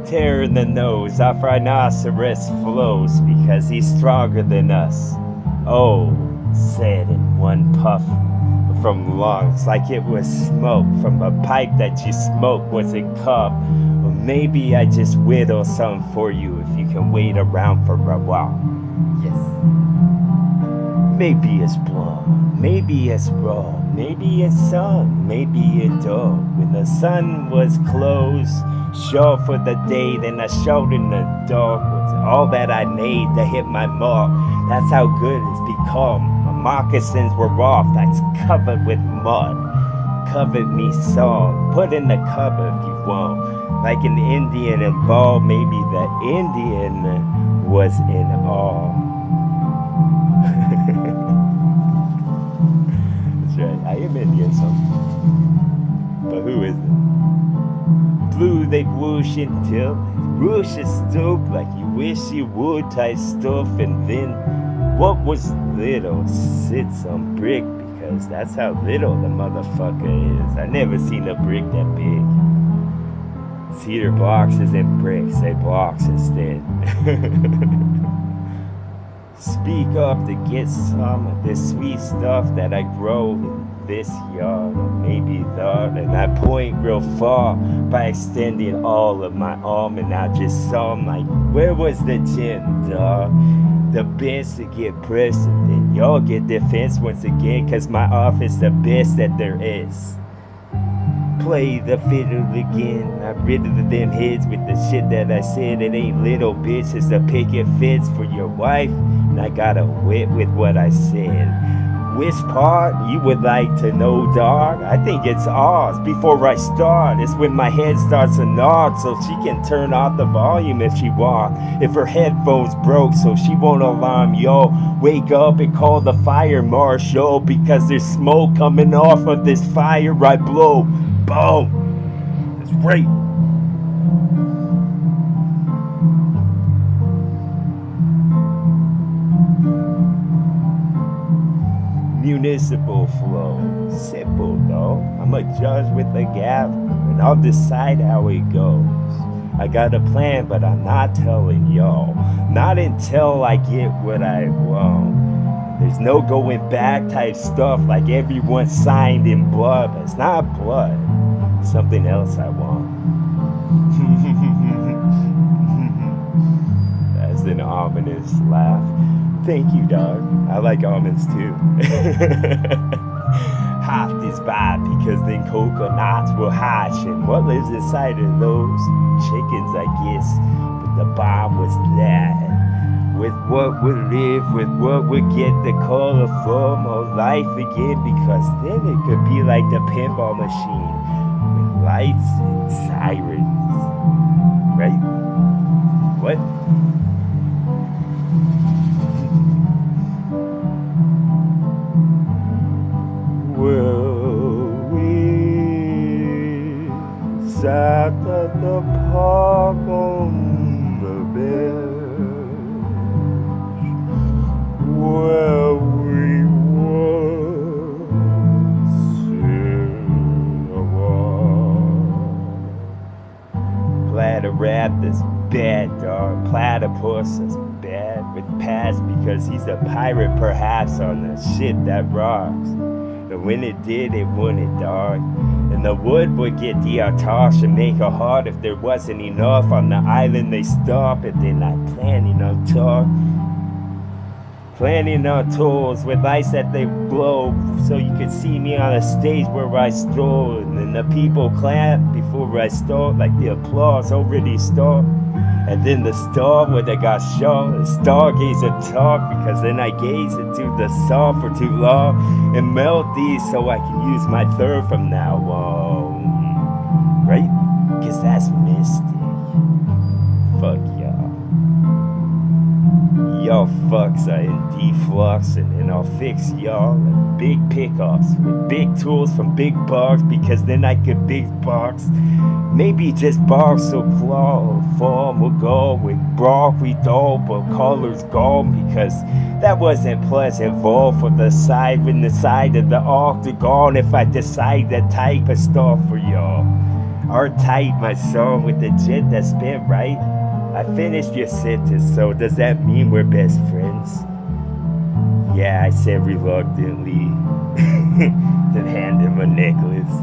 tearing the nose off rhinoceros flows because he's stronger than us. Oh, said in one puff from lungs like it was smoke from a pipe that you smoke. Was it cup? Or maybe I just whittle some for you if you can wait around for a while. Yes. Maybe it's blood, maybe it's raw, maybe it's sun, maybe it's dull. When the sun was closed, short for the day, then I showed in the dark was all that I need to hit my mark. That's how good it's become. My moccasins were off, that's covered with mud. Covered me some, put in the cover if you want. Like an Indian involved, maybe the Indian was in awe. That's right, I am Indian some. But who is it? Blue they whoosh until whoosh is stoop like you wish you would type stuff. And then what was little sits on brick because that's how little the motherfucker is. I never seen a brick that big. Cedar blocks isn't bricks, they blocks instead. Speak up to get some of this sweet stuff that I grow in this yard. Maybe thought, and I point real far by extending all of my arm, and I just saw like, where was the gym, dog? The best to get pressed, and then y'all get defense once again, cause my office the best that there is. Play the fiddle again. I'm rid of them heads with the shit that I said. It ain't little bitch, it's a picket fence for your wife. And I got a wit with what I said. Which part you would like to know, dog? I think it's ours. Before I start, it's when my head starts to nod, so she can turn off the volume if she want. If her headphones broke, so she won't alarm yo. Wake up and call the fire marshal, because there's smoke coming off of this fire I blow. Boom! That's right. Municipal flow, simple though. I'm a judge with a gavel, and I'll decide how it goes. I got a plan, but I'm not telling y'all. Not until I get what I want. There's no going back type stuff like everyone signed in blood, but it's not blood. Something else I want. That's an ominous laugh. Thank you, dog. I like almonds too. Half is bad because then coconuts will hatch, and what lives inside of those chickens, I guess. But the bomb was that. With what would live, with what would get the color form of life again, because then it could be like the pinball machine with lights and sirens. Right? What? Well, we sat at the park on the bench where we were sitting a while. Platypus bad, dog. Platypus is bad with past because he's a pirate, perhaps, on the shit that rocks. And when it did, it wouldn't, dog. And the wood would get deatosh and make a heart if there wasn't enough on the island they stop. And then I planning on talk, planning on tours with ice that they blow, so you could see me on a stage where I stroll. And then the people clap before I start, like the applause already start. And then the star where they got shot, the stargazer talk, because then I gaze into the saw for too long and melt these so I can use my third from now on. Right? Cause that's mystic. Fuck y'all. Y'all fucks are in deflux, and then I'll fix y'all at big pickups with big tools from big bugs, because then I could big box. Maybe just box so claw form will go with broccoli dough, but colors gone, because that wasn't pleasant fall for the side when the side of the octagon if I decide that type of stuff for y'all. R-Type my song with the jet that spit right. I finished your sentence, so does that mean we're best friends? Yeah, I said reluctantly. Then hand him a necklace.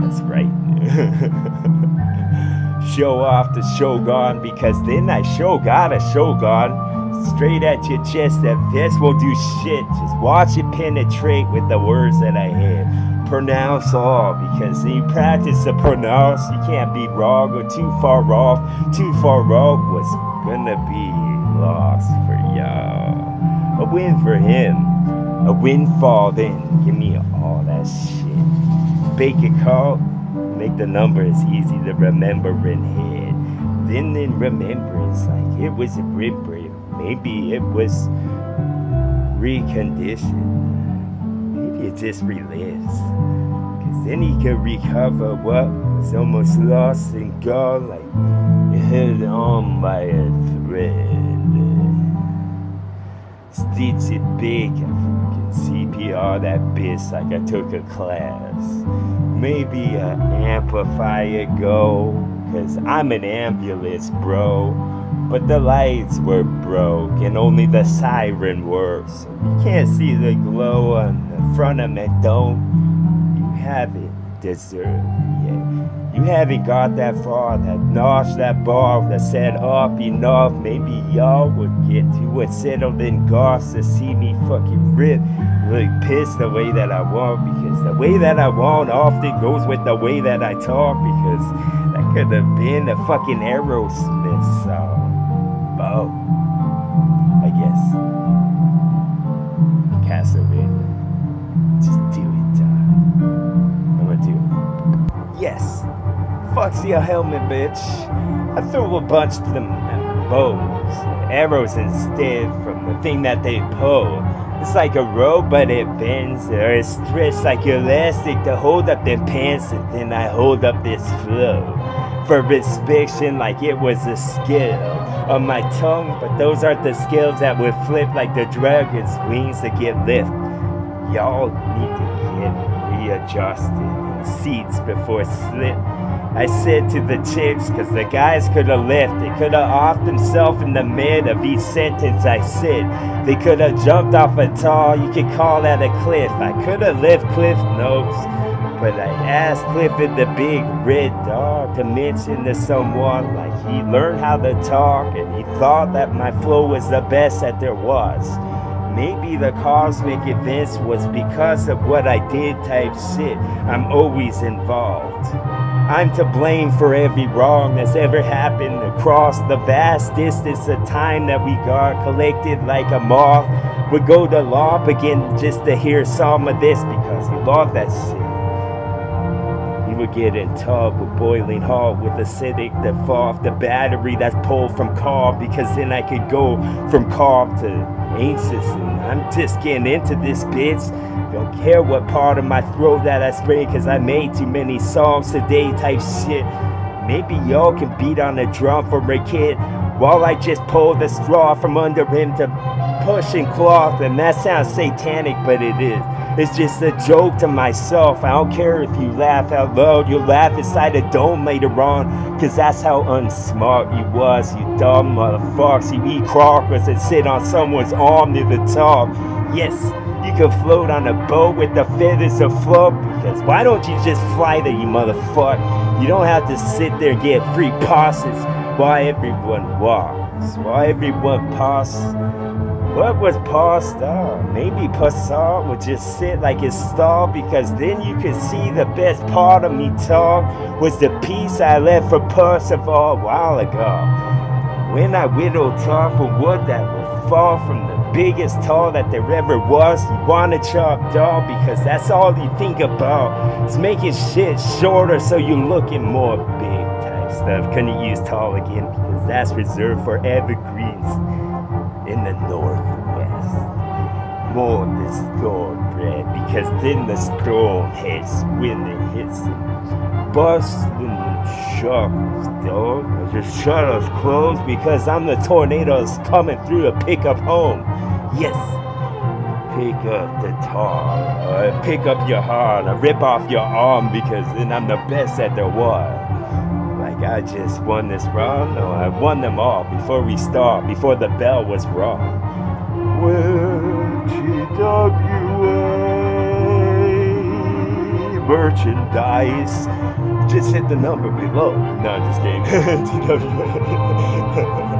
That's right. Show off the Shogun, because then I got a Shogun straight at your chest. That vest won't do shit. Just watch it penetrate with the words that I had. Pronounce all, because you practice to pronounce, you can't be wrong or too far off. Too far off was gonna be lost for y'all. A win for him, a windfall. Then give me all that shit. Bake a call, make the numbers easy to remember in head. Then in remembrance, like it was a remembrance. Maybe it was reconditioned. Maybe it just relives. Cause then he could recover what was almost lost and gone, like held on by a thread. Stitch it big, I fucking CPR that bitch like I took a class. Maybe an amplifier go, cause I'm an ambulance, bro. But the lights were broke and only the siren works. So you can't see the glow on the front of me, don't. You haven't deserved yet. You haven't got that far, that notch, that bar that said up enough. Maybe y'all would get to it, settled in goss to see me fucking rip. Really pissed the way that I want, because the way that I want often goes with the way that I talk, because that could have been a fucking Aerosmith song. Oh, I guess. Castlevania. Just do it, I'm gonna do it. Yes. Fuck's your helmet, bitch. I threw a bunch of them bows, arrows instead from the thing that they pull. It's like a rope, but it bends, or it's stretched like elastic to hold up them pants, and then I hold up this flow for inspection like it was a skill on my tongue, but those aren't the skills that would flip like the dragon's wings to get lift. Y'all need to get readjusted in seats before slip. I said to the chicks, cause the guys could have left. They could have offed themselves in the mid of each sentence I said. They could have jumped off a tall, you could call that a cliff. I could have left Cliff Notes, but I asked Clifford the big red dog to mention to someone like he learned how to talk and he thought that my flow was the best that there was. Maybe the cosmic events was because of what I did type shit. I'm always involved. I'm to blame for every wrong that's ever happened across the vast distance of time that we got collected like a moth. Would go to law begin just to hear some of this because he loved that shit. He would get in tub with boiling hot with acidic that fall off the battery that's pulled from carb, because then I could go from carb to anxious, and I'm just getting into this bitch. Don't care what part of my throat that I spray, cause I made too many songs today type shit. Maybe y'all can beat on the drum for a kid while I just pull the straw from under him to pushing cloth. And that sounds satanic, but it is. It's just a joke to myself. I don't care if you laugh out loud, you'll laugh inside a dome later on, cause that's how unsmart you was, you dumb motherfuckers. You eat crackers and sit on someone's arm near the top. Yes, you can float on a boat with the feathers afloat, because why don't you just fly there, you motherfucker? You don't have to sit there and get free passes while everyone walks, while everyone passes. What was passed out? Maybe Passat would just sit like his stall, because then you could see the best part of me talk was the piece I left for Percival a while ago. When I whittled tar for wood that would fall from the biggest tall that there ever was, you wanna chop dog, because that's all you think about. It's making shit shorter so you looking more big type stuff. Couldn't use tall again because that's reserved for evergreens in the northwest. More this thoroughbred, because then the storm hits when it hits it. Bustin' shutters, dog. The shutters closed because I'm the tornadoes coming through to pick up home. Yes, pick up the tar, pick up your heart, or rip off your arm because then I'm the best at the war. Like I just won this round? No, I won them all before we start, before the bell was rung. Well, TWA merchandise. Just hit the number below. No, I'm just kidding. TWA.